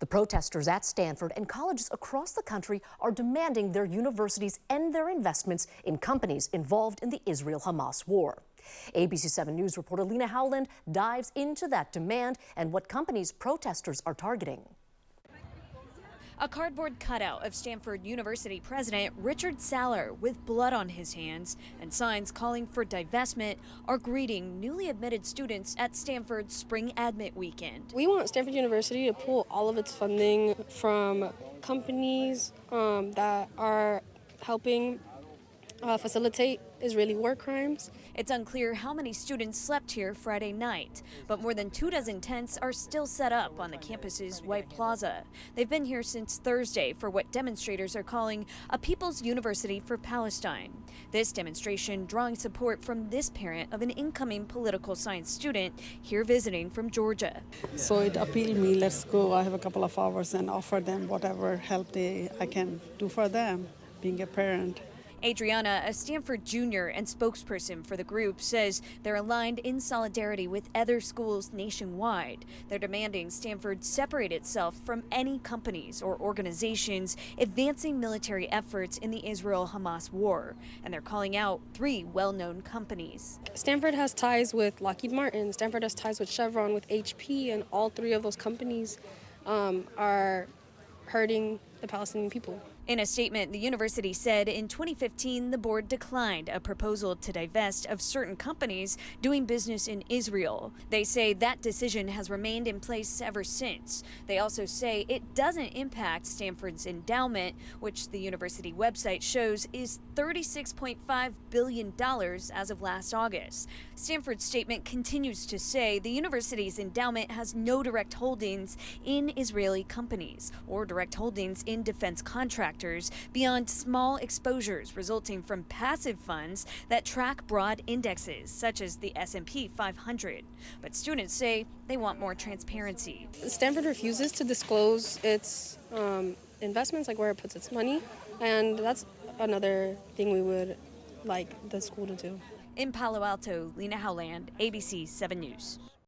The protesters at Stanford and colleges across the country are demanding their universities end their investments in companies involved in the Israel-Hamas war. ABC 7 News reporter Lena Howland dives into that demand and what companies protesters are targeting. A cardboard cutout of Stanford University president Richard Saller with blood on his hands and signs calling for divestment are greeting newly admitted students at Stanford's Spring Admit Weekend. We want Stanford University to pull all of its funding from companies that are helping facilitate Israeli war crimes. It's unclear how many students slept here Friday night, but more than 24 tents are still set up on the campus's White Plaza. They've been here since Thursday for what demonstrators are calling a People's University for Palestine. This demonstration drawing support from this parent of an incoming political science student here visiting from Georgia. So it appealed me, let's go, I have a couple of hours and offer them whatever help I can do for them, being a parent. Adriana, a Stanford junior and spokesperson for the group, says they're aligned in solidarity with other schools nationwide. They're demanding Stanford separate itself from any companies or organizations advancing military efforts in the Israel-Hamas war. And they're calling out 3 well-known companies. Stanford has ties with Lockheed Martin, Stanford has ties with Chevron, with HP, and all 3 of those companies are hurting the Palestinian people. In a statement, the university said in 2015 the board declined a proposal to divest of certain companies doing business in Israel. They say that decision has remained in place ever since. They also say it doesn't impact Stanford's endowment, which the university website shows is $36.5 billion as of last August. Stanford's statement continues to say the university's endowment has no direct holdings in Israeli companies or direct holdings in defense contractors beyond small exposures resulting from passive funds that track broad indexes such as the S&P 500. But students say they want more transparency. Stanford refuses to disclose its investments, like where it puts its money, and that's another thing we would like the school to do. In Palo Alto, Lena Howland, ABC 7 News.